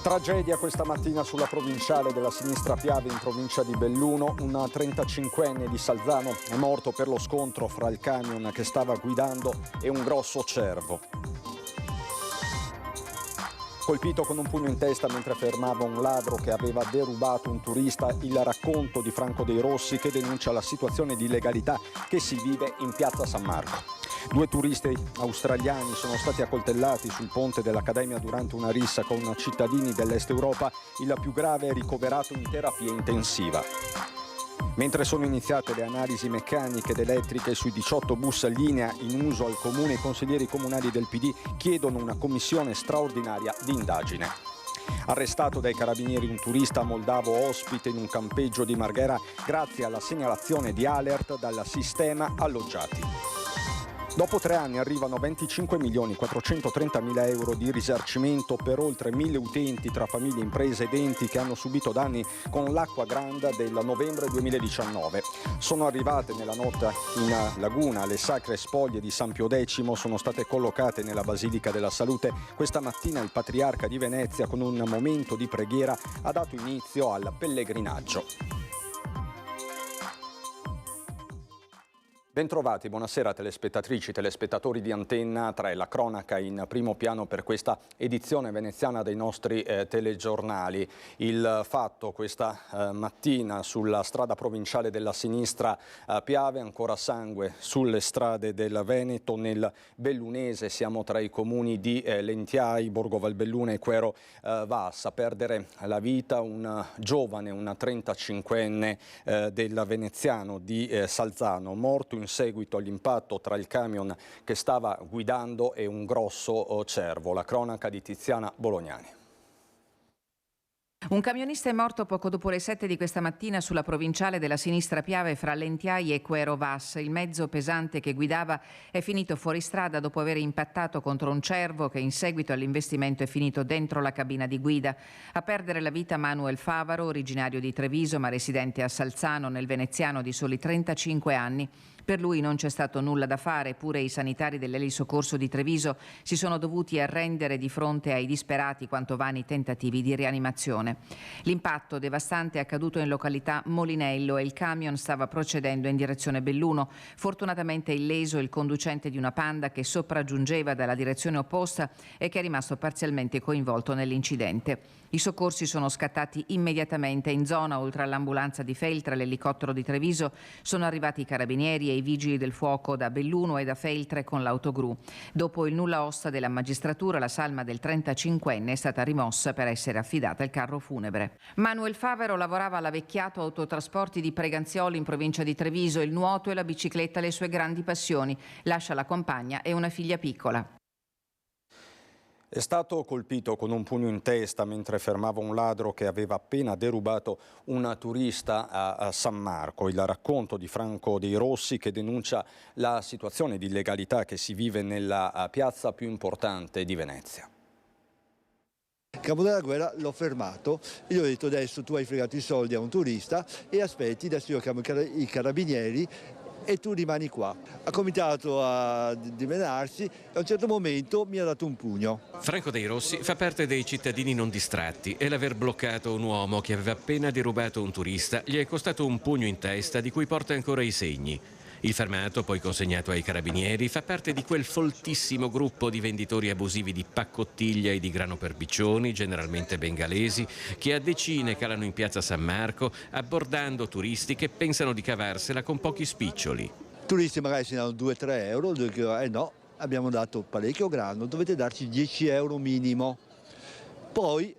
Tragedia questa mattina sulla provinciale della Sinistra Piave in provincia di Belluno. Un 35enne di Salzano è morto per lo scontro fra il camion che stava guidando e un grosso cervo. Colpito con un pugno in testa mentre fermava un ladro che aveva derubato un turista, il racconto di Franco Dei Rossi che denuncia la situazione di illegalità che si vive in piazza San Marco. 2 turisti australiani sono stati accoltellati sul ponte dell'Accademia durante una rissa con cittadini dell'Est Europa, il più grave è ricoverato in terapia intensiva. Mentre sono iniziate le analisi meccaniche ed elettriche sui 18 bus linea in uso al comune, i consiglieri comunali del PD chiedono una commissione straordinaria di indagine. Arrestato dai carabinieri un turista moldavo ospite in un campeggio di Marghera grazie alla segnalazione di alert dal sistema alloggiati. Dopo 3 anni arrivano 25.430.000 euro di risarcimento per oltre 1.000 utenti tra famiglie, imprese ed enti che hanno subito danni con l'acqua grande del novembre 2019. Sono arrivate nella notte in laguna, le sacre spoglie di San Pio X sono state collocate nella Basilica della Salute. Questa mattina il Patriarca di Venezia, con un momento di preghiera, ha dato inizio al pellegrinaggio. Bentrovati, buonasera telespettatrici, telespettatori di Antenna 3, la cronaca in primo piano per questa edizione veneziana dei nostri telegiornali. Il fatto questa mattina sulla strada provinciale della Sinistra Piave, ancora sangue sulle strade del Veneto, nel Bellunese siamo tra i comuni di Lentiai, Borgo Valbelluna e Quero Vas. A perdere la vita un giovane, un 35enne del veneziano di Salzano, morto in seguito all'impatto tra il camion che stava guidando e un grosso cervo. La cronaca di Tiziana Bolognani. Un camionista è morto poco dopo le 7 di questa mattina sulla provinciale della Sinistra Piave fra Lentiai e Quero Vas. Il mezzo pesante che guidava è finito fuori strada dopo aver impattato contro un cervo che in seguito all'investimento è finito dentro la cabina di guida. A perdere la vita Manuel Favaro, originario di Treviso ma residente a Salzano nel veneziano di soli 35 anni. Per lui non c'è stato nulla da fare, eppure i sanitari dell'elisoccorso di Treviso si sono dovuti arrendere di fronte ai disperati quanto vani tentativi di rianimazione. L'impatto devastante è accaduto in località Molinello e il camion stava procedendo in direzione Belluno. Fortunatamente illeso il conducente di una Panda che sopraggiungeva dalla direzione opposta e che è rimasto parzialmente coinvolto nell'incidente. I soccorsi sono scattati immediatamente in zona. Oltre all'ambulanza di Feltre e l'elicottero di Treviso sono arrivati i carabinieri e i vigili del fuoco da Belluno e da Feltre con l'autogru. Dopo il nulla osta della magistratura, la salma del 35enne è stata rimossa per essere affidata al carro funebre. Manuel Favaro lavorava alla Vecchiato Autotrasporti di Preganzioli in provincia di Treviso. Il nuoto e la bicicletta le sue grandi passioni. Lascia la compagna e una figlia piccola. È stato colpito con un pugno in testa mentre fermava un ladro che aveva appena derubato un turista a San Marco. Il racconto di Franco Dei Rossi che denuncia la situazione di illegalità che si vive nella piazza più importante di Venezia. Il capo della guerra l'ho fermato e gli ho detto: adesso tu hai fregato i soldi a un turista e aspetti, adesso io chiamo i carabinieri e tu rimani qua. Ha cominciato a dimenarsi e a un certo momento mi ha dato un pugno. Franco Dei Rossi fa parte dei cittadini non distratti e l'aver bloccato un uomo che aveva appena derubato un turista gli è costato un pugno in testa di cui porta ancora i segni. Il fermato, poi consegnato ai carabinieri, fa parte di quel foltissimo gruppo di venditori abusivi di paccottiglia e di grano per biccioni, generalmente bengalesi, che a decine calano in piazza San Marco, abbordando turisti che pensano di cavarsela con pochi spiccioli. Turisti magari si danno 2-3 euro, no, abbiamo dato parecchio grano, dovete darci 10 euro minimo. Poi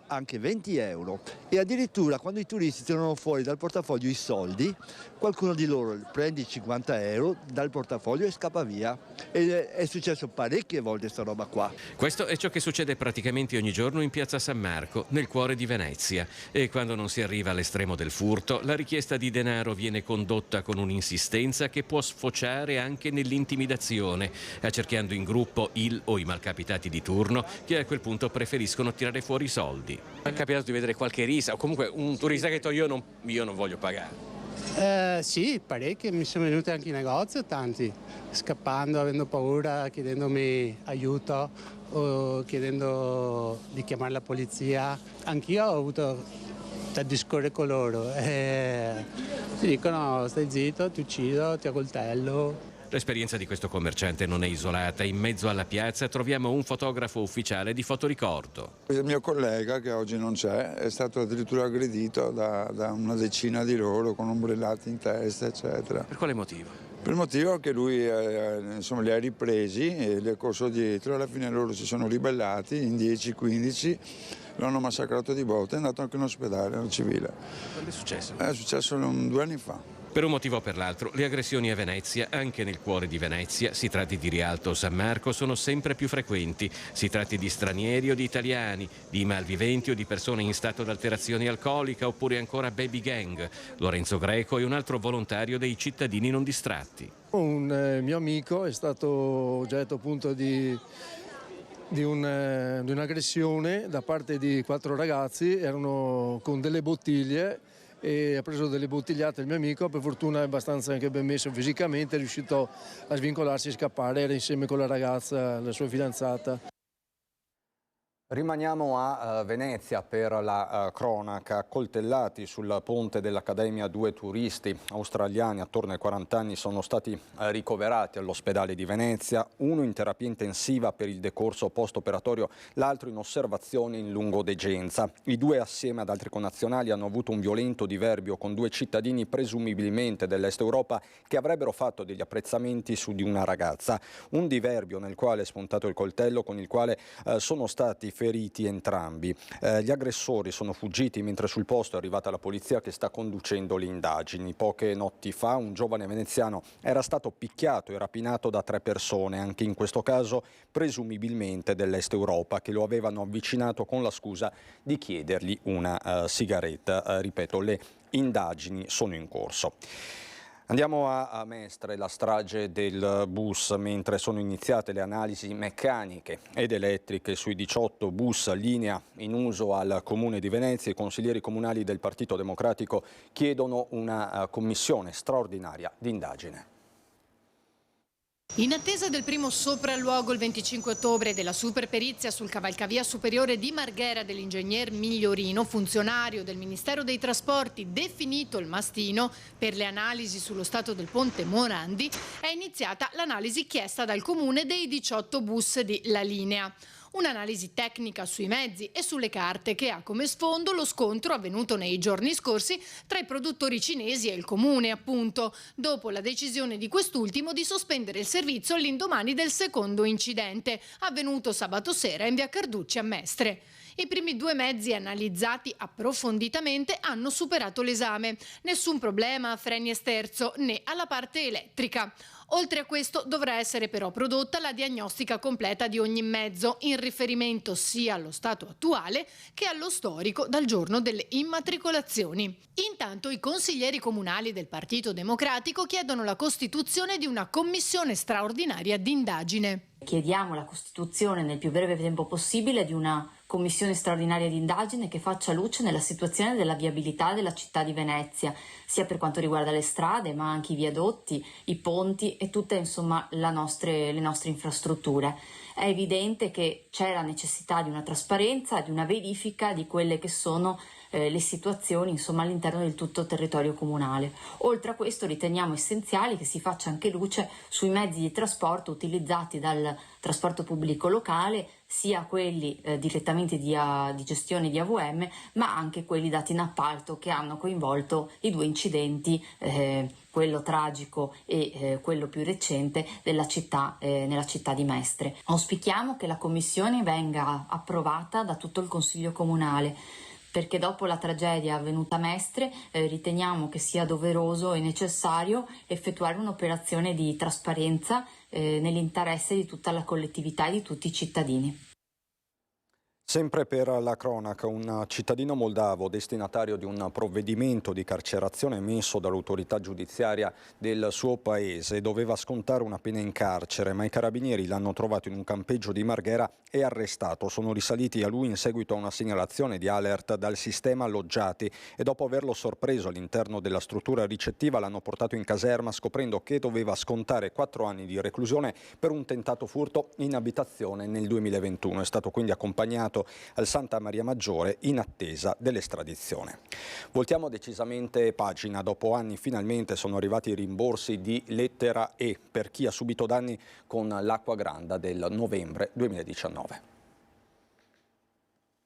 anche 20 euro e addirittura quando i turisti tirano fuori dal portafoglio i soldi, qualcuno di loro prende i 50 euro dal portafoglio e scappa via. E è successo parecchie volte sta roba qua. Questo è ciò che succede praticamente ogni giorno in piazza San Marco, nel cuore di Venezia. E quando non si arriva all'estremo del furto, la richiesta di denaro viene condotta con un'insistenza che può sfociare anche nell'intimidazione, accerchiando in gruppo il o i malcapitati di turno che a quel punto preferiscono tirare fuori i soldi. È capitato di vedere qualche risa o comunque un turista che io non voglio pagare? Sì, parecchi, mi sono venuti anche in negozio, tanti, scappando, avendo paura, chiedendomi aiuto chiedendo di chiamare la polizia. Anch'io ho avuto da discorrere con loro. Ti dicono stai zitto, ti uccido, ti accoltello. L'esperienza di questo commerciante non è isolata. In mezzo alla piazza troviamo un fotografo ufficiale di fotoricordo. Il mio collega, che oggi non c'è, è stato addirittura aggredito da una decina di loro con ombrellati in testa, eccetera. Per quale motivo? Per il motivo che lui li ha ripresi e li ha corso dietro, alla fine loro si sono ribellati, in 10-15, l'hanno massacrato di botte, è andato anche in ospedale, al civile. Quando è successo? È successo 2 anni fa. Per un motivo o per l'altro, le aggressioni a Venezia, anche nel cuore di Venezia, si tratti di Rialto o San Marco, sono sempre più frequenti. Si tratti di stranieri o di italiani, di malviventi o di persone in stato di alterazione alcolica, oppure ancora baby gang. Lorenzo Greco è un altro volontario dei cittadini non distratti. Un mio amico è stato oggetto appunto di un'aggressione da parte di 4 ragazzi, erano con delle bottiglie e ha preso delle bottigliate il mio amico, per fortuna è abbastanza anche ben messo fisicamente, è riuscito a svincolarsi e scappare, era insieme con la ragazza, la sua fidanzata. Rimaniamo a Venezia per la cronaca. Coltellati sul ponte dell'Accademia 2 turisti australiani attorno ai 40 anni sono stati ricoverati all'ospedale di Venezia, uno in terapia intensiva per il decorso post-operatorio, l'altro in osservazione in lungodegenza. I 2 assieme ad altri connazionali hanno avuto un violento diverbio con 2 cittadini presumibilmente dell'Est Europa che avrebbero fatto degli apprezzamenti su di una ragazza. Un diverbio nel quale è spuntato il coltello con il quale sono stati feriti entrambi. Gli aggressori sono fuggiti mentre sul posto è arrivata la polizia che sta conducendo le indagini. Poche notti fa un giovane veneziano era stato picchiato e rapinato da 3 persone, anche in questo caso presumibilmente dell'Est Europa, che lo avevano avvicinato con la scusa di chiedergli una sigaretta. Ripeto, le indagini sono in corso. Andiamo a Mestre, la strage del bus, mentre sono iniziate le analisi meccaniche ed elettriche sui 18 bus linea in uso al Comune di Venezia. I consiglieri comunali del Partito Democratico chiedono una commissione straordinaria di indagine. In attesa del primo sopralluogo il 25 ottobre della superperizia sul cavalcavia superiore di Marghera dell'ingegner Migliorino, funzionario del Ministero dei Trasporti definito il mastino per le analisi sullo stato del ponte Morandi, è iniziata l'analisi chiesta dal Comune dei 18 bus di La Linea. Un'analisi tecnica sui mezzi e sulle carte che ha come sfondo lo scontro avvenuto nei giorni scorsi tra i produttori cinesi e il comune, appunto, dopo la decisione di quest'ultimo di sospendere il servizio all'indomani del secondo incidente, avvenuto sabato sera in via Carducci a Mestre. I primi 2 mezzi analizzati approfonditamente hanno superato l'esame. Nessun problema a freni e sterzo né alla parte elettrica. Oltre a questo dovrà essere però prodotta la diagnostica completa di ogni mezzo in riferimento sia allo stato attuale che allo storico dal giorno delle immatricolazioni. Intanto i consiglieri comunali del Partito Democratico chiedono la costituzione di una commissione straordinaria d'indagine. Chiediamo la costituzione nel più breve tempo possibile di una commissione straordinaria di indagine che faccia luce nella situazione della viabilità della città di Venezia, sia per quanto riguarda le strade, ma anche i viadotti, i ponti e tutte insomma le nostre infrastrutture. È evidente che c'è la necessità di una trasparenza, di una verifica di quelle che sono le situazioni insomma all'interno del tutto territorio comunale. Oltre a questo riteniamo essenziale che si faccia anche luce sui mezzi di trasporto utilizzati dal trasporto pubblico locale, sia quelli direttamente di gestione di AVM, ma anche quelli dati in appalto che hanno coinvolto i 2 incidenti, quello tragico e quello più recente nella città di Mestre. Auspichiamo che la commissione venga approvata da tutto il Consiglio Comunale, perché dopo la tragedia avvenuta a Mestre riteniamo che sia doveroso e necessario effettuare un'operazione di trasparenza nell'interesse di tutta la collettività e di tutti i cittadini. Sempre per la cronaca, un cittadino moldavo destinatario di un provvedimento di carcerazione emesso dall'autorità giudiziaria del suo paese doveva scontare una pena in carcere, ma i carabinieri l'hanno trovato in un campeggio di Marghera e arrestato. Sono risaliti a lui in seguito a una segnalazione di alert dal sistema alloggiati e dopo averlo sorpreso all'interno della struttura ricettiva l'hanno portato in caserma scoprendo che doveva scontare 4 anni di reclusione per un tentato furto in abitazione nel 2021. È stato quindi accompagnato al Santa Maria Maggiore in attesa dell'estradizione. Voltiamo decisamente pagina. Dopo anni finalmente sono arrivati i rimborsi di lettera E per chi ha subito danni con l'acqua granda del novembre 2019.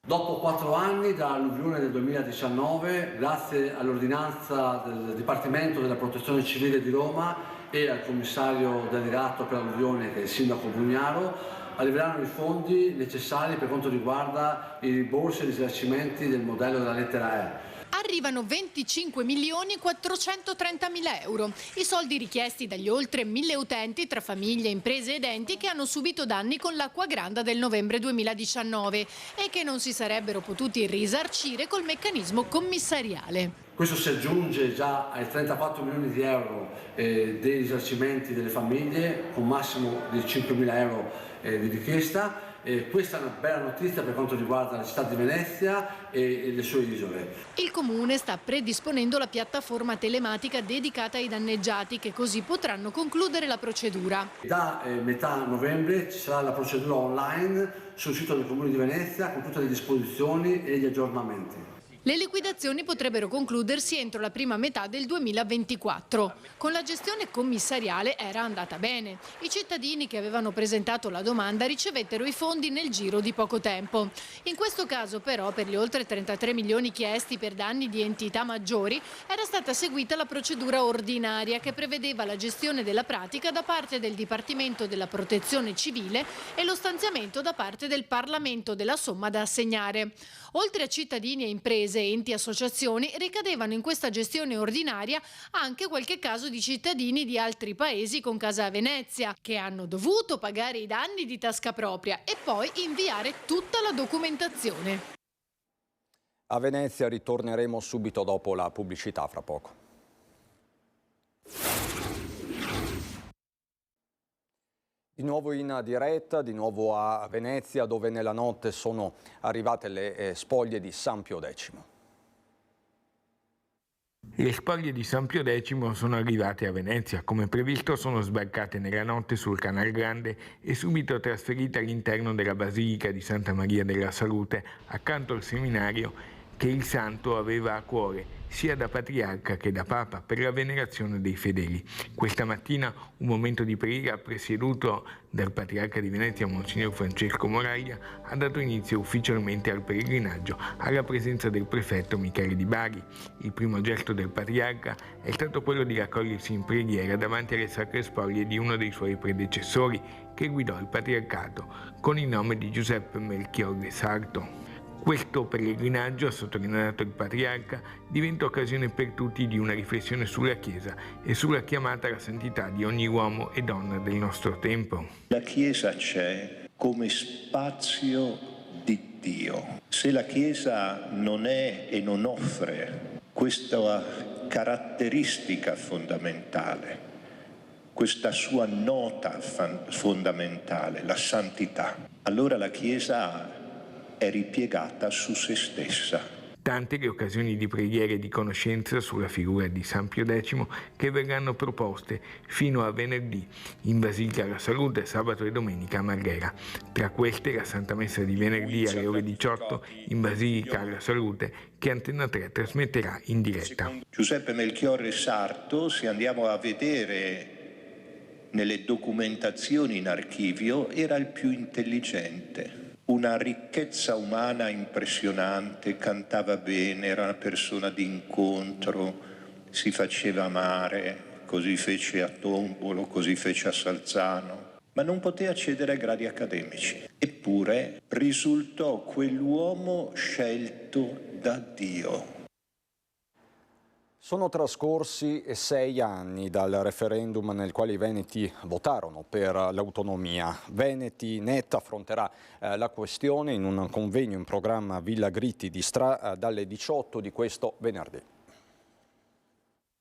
Dopo 4 anni dall'alluvione del 2019, grazie all'ordinanza del Dipartimento della Protezione Civile di Roma e al commissario delegato per l'alluvione, che è il sindaco Brugnaro, arriveranno i fondi necessari per quanto riguarda i rimborsi e i risarcimenti del modello della lettera E. Arrivano 25.430.000 euro, i soldi richiesti dagli oltre 1.000 utenti tra famiglie, imprese ed enti che hanno subito danni con l'acqua granda del novembre 2019 e che non si sarebbero potuti risarcire col meccanismo commissariale. Questo si aggiunge già ai 34 milioni di euro dei risarcimenti delle famiglie, con massimo di 5.000 euro di richiesta. Questa è una bella notizia per quanto riguarda la città di Venezia e le sue isole. Il Comune sta predisponendo la piattaforma telematica dedicata ai danneggiati, che così potranno concludere la procedura. Da metà novembre ci sarà la procedura online sul sito del Comune di Venezia con tutte le disposizioni e gli aggiornamenti. Le liquidazioni potrebbero concludersi entro la prima metà del 2024. Con la gestione commissariale era andata bene. I cittadini che avevano presentato la domanda ricevettero i fondi nel giro di poco tempo. In questo caso però, per gli oltre 33 milioni chiesti per danni di entità maggiori, era stata seguita la procedura ordinaria che prevedeva la gestione della pratica da parte del Dipartimento della Protezione Civile e lo stanziamento da parte del Parlamento della somma da assegnare. Oltre a cittadini e imprese, enti e associazioni, ricadevano in questa gestione ordinaria anche qualche caso di cittadini di altri paesi con casa a Venezia, che hanno dovuto pagare i danni di tasca propria e poi inviare tutta la documentazione. A Venezia ritorneremo subito dopo la pubblicità, fra poco. Di nuovo in diretta, di nuovo a Venezia, dove nella notte sono arrivate le spoglie di San Pio X. Le spoglie di San Pio X sono arrivate a Venezia. Come previsto sono sbarcate nella notte sul Canal Grande e subito trasferite all'interno della Basilica di Santa Maria della Salute, accanto al seminario che il santo aveva a cuore sia da patriarca che da papa per la venerazione dei fedeli. Questa mattina un momento di preghiera presieduto dal patriarca di Venezia Monsignor Francesco Moraglia ha dato inizio ufficialmente al pellegrinaggio alla presenza del prefetto Michele Di Bari. Il primo gesto del patriarca è stato quello di raccogliersi in preghiera davanti alle sacre spoglie di uno dei suoi predecessori che guidò il patriarcato con il nome di Giuseppe Melchiorre Sarto. Questo pellegrinaggio, ha sottolineato il patriarca, diventa occasione per tutti di una riflessione sulla Chiesa e sulla chiamata alla santità di ogni uomo e donna del nostro tempo. La Chiesa c'è come spazio di Dio. Se la Chiesa non è e non offre questa caratteristica fondamentale, questa sua nota fondamentale, la santità, allora la Chiesa è ripiegata su se stessa. Tante le occasioni di preghiera e di conoscenza sulla figura di San Pio X che verranno proposte fino a venerdì in Basilica alla Salute, sabato e domenica a Marghera. Tra queste la Santa Messa di venerdì alle ore 18 in Basilica alla Salute, che Antena 3 trasmetterà in diretta. Giuseppe Melchiorre Sarto, se andiamo a vedere nelle documentazioni in archivio, era il più intelligente. Una ricchezza umana impressionante, cantava bene, era una persona di incontro, si faceva amare, così fece a Tombolo, così fece a Salzano, ma non poteva accedere ai gradi accademici. Eppure risultò quell'uomo scelto da Dio. Sono trascorsi 6 anni dal referendum nel quale i veneti votarono per l'autonomia. Veneti.net affronterà la questione in un convegno in programma a Villa Gritti di Stra dalle 18 di questo venerdì.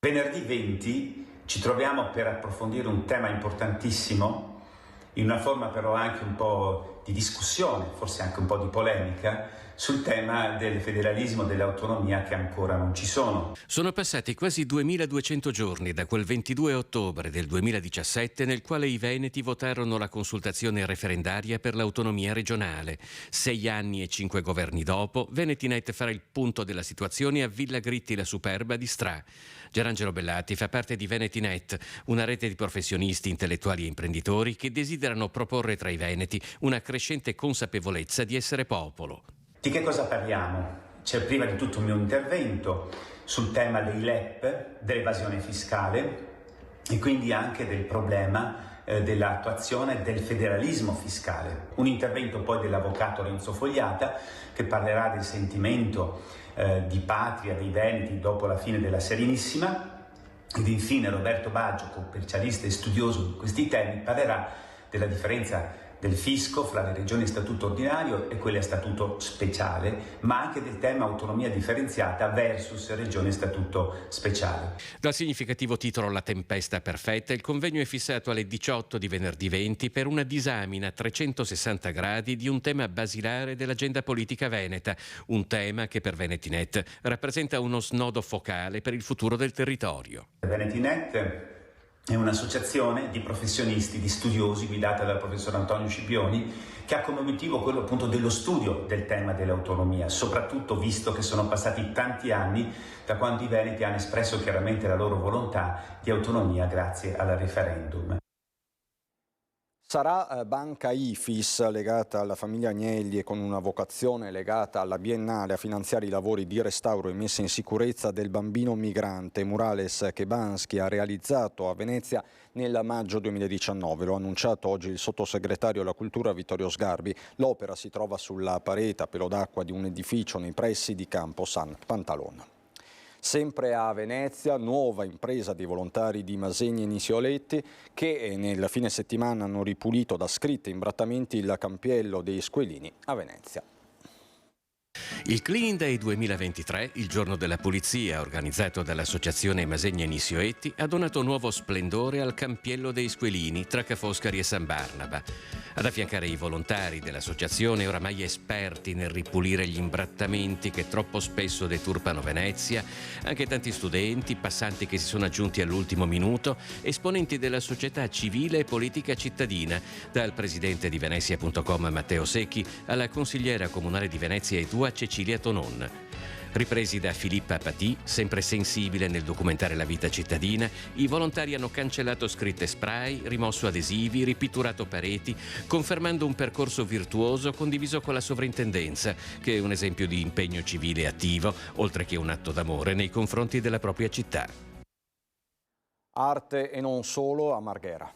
Venerdì 20 ci troviamo per approfondire un tema importantissimo, in una forma però anche un po' di discussione, forse anche un po' di polemica, sul tema del federalismo, dell'autonomia che ancora non ci sono. Sono passati quasi 2200 giorni da quel 22 ottobre del 2017 nel quale i veneti votarono la consultazione referendaria per l'autonomia regionale. 6 anni e 5 governi dopo, Veneti.net farà il punto della situazione a Villa Gritti la Superba di Stra. Gerangelo Bellati fa parte di Veneti.net, una rete di professionisti, intellettuali e imprenditori che desiderano proporre tra i veneti una crescente consapevolezza di essere popolo. Di che cosa parliamo? C'è prima di tutto un mio intervento sul tema dei LEP, dell'evasione fiscale e quindi anche del problema dell'attuazione del federalismo fiscale. Un intervento poi dell'avvocato Renzo Fogliata che parlerà del sentimento di patria dei veneti dopo la fine della Serenissima ed infine Roberto Baggio, commercialista e studioso di questi temi, parlerà della differenza del fisco fra le regioni a statuto ordinario e quelle a statuto speciale, ma anche del tema autonomia differenziata versus regioni a statuto speciale. Dal significativo titolo La tempesta perfetta, il convegno è fissato alle 18 di venerdì 20 per una disamina a 360 gradi di un tema basilare dell'agenda politica veneta, un tema che per Veneti.net rappresenta uno snodo focale per il futuro del territorio. Veneti.net è un'associazione di professionisti, di studiosi guidata dal professor Antonio Scipioni che ha come obiettivo quello appunto dello studio del tema dell'autonomia, soprattutto visto che sono passati tanti anni da quando i veneti hanno espresso chiaramente la loro volontà di autonomia grazie al referendum. Sarà Banca Ifis, legata alla famiglia Agnelli e con una vocazione legata alla Biennale, a finanziare i lavori di restauro e messa in sicurezza del bambino migrante murales che Bansky ha realizzato a Venezia nel maggio 2019. Lo ha annunciato oggi il sottosegretario alla cultura Vittorio Sgarbi. L'opera si trova sulla parete a pelo d'acqua di un edificio nei pressi di Campo San Pantalon. Sempre a Venezia, nuova impresa dei volontari di Masegni e Nisioletti che nel fine settimana hanno ripulito da scritte e imbrattamenti il campiello dei Squelini a Venezia. Il Clean Day 2023, il giorno della pulizia organizzato dall'associazione Masegni e Nisioletti, ha donato nuovo splendore al campiello dei Squelini tra Ca' Foscari e San Barnaba. Ad affiancare i volontari dell'associazione, oramai esperti nel ripulire gli imbrattamenti che troppo spesso deturpano Venezia, anche tanti studenti, passanti che si sono aggiunti all'ultimo minuto, esponenti della società civile e politica cittadina, dal presidente di Venezia.com Matteo Secchi alla consigliera comunale di Venezia e Tua Cecilia Tonon. Ripresi da Filippa Patì, sempre sensibile nel documentare la vita cittadina, i volontari hanno cancellato scritte spray, rimosso adesivi, ripitturato pareti, confermando un percorso virtuoso condiviso con la sovrintendenza, che è un esempio di impegno civile attivo, oltre che un atto d'amore nei confronti della propria città. Arte e non solo a Marghera.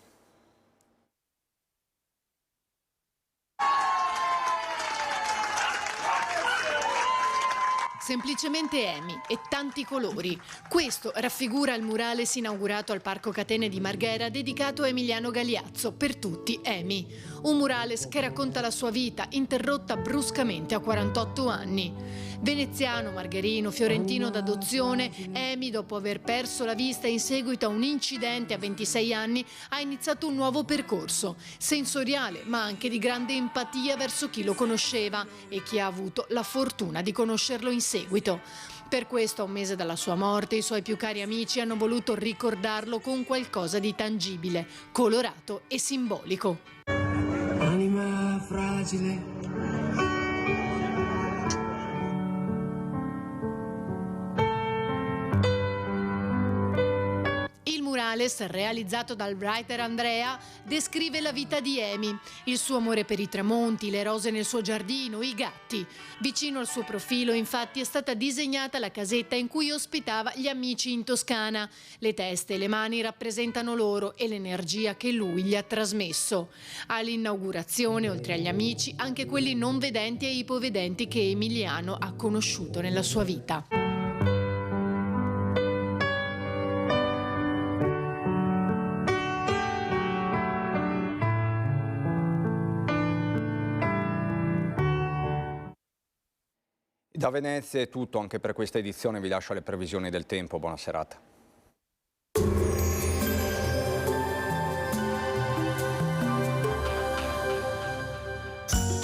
Semplicemente Emi e tanti colori. Questo raffigura il murales inaugurato al Parco Catene di Marghera dedicato a Emiliano Galeazzo, per tutti Emi. Un murales che racconta la sua vita, interrotta bruscamente a 48 anni. Veneziano, margherino, fiorentino d'adozione, Emi, dopo aver perso la vista in seguito a un incidente a 26 anni, ha iniziato un nuovo percorso, sensoriale ma anche di grande empatia verso chi lo conosceva e chi ha avuto la fortuna di conoscerlo in seguito. Per questo, a un mese dalla sua morte, i suoi più cari amici hanno voluto ricordarlo con qualcosa di tangibile, colorato e simbolico. Anima fragile. Il murales, realizzato dal writer Andrea, descrive la vita di Emi, il suo amore per i tramonti, le rose nel suo giardino, i gatti. Vicino al suo profilo, infatti, è stata disegnata la casetta in cui ospitava gli amici in Toscana. Le teste e le mani rappresentano loro e l'energia che lui gli ha trasmesso. All'inaugurazione, oltre agli amici, anche quelli non vedenti e ipovedenti che Emiliano ha conosciuto nella sua vita. Da Venezia è tutto anche per questa edizione, vi lascio alle previsioni del tempo, buona serata.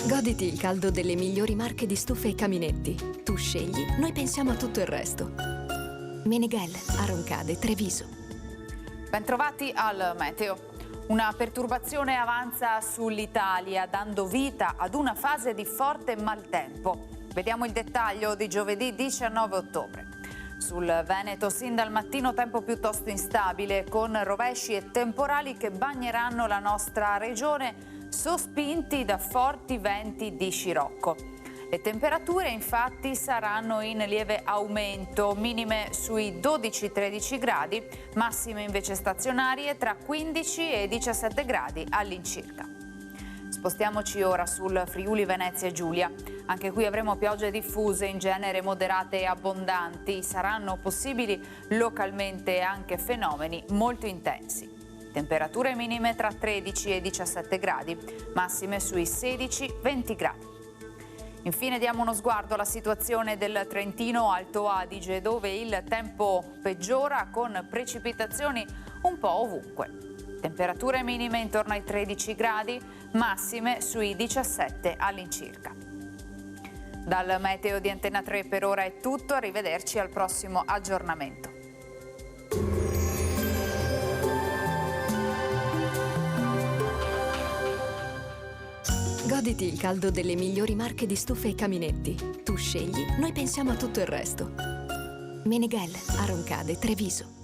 Goditi il caldo delle migliori marche di stufe e caminetti. Tu scegli, noi pensiamo a tutto il resto. Meneghel, Aroncade, Treviso. Bentrovati al meteo. Una perturbazione avanza sull'Italia, dando vita ad una fase di forte maltempo. Vediamo il dettaglio di giovedì 19 ottobre. Sul Veneto sin dal mattino tempo piuttosto instabile, con rovesci e temporali che bagneranno la nostra regione, sospinti da forti venti di scirocco. Le temperature infatti saranno in lieve aumento, minime sui 12-13 gradi, massime invece stazionarie tra 15 e 17 gradi all'incirca. Spostiamoci ora sul Friuli Venezia Giulia. Anche qui avremo piogge diffuse, in genere moderate e abbondanti. Saranno possibili localmente anche fenomeni molto intensi. Temperature minime tra 13 e 17 gradi, massime sui 16-20 gradi. Infine diamo uno sguardo alla situazione del Trentino Alto Adige, dove il tempo peggiora con precipitazioni un po' ovunque. Temperature minime intorno ai 13 gradi, massime sui 17 all'incirca. Dal meteo di Antenna 3 per ora è tutto, arrivederci al prossimo aggiornamento. Goditi il caldo delle migliori marche di stufe e caminetti. Tu scegli, noi pensiamo a tutto il resto. Meneghel, Aroncade, Treviso.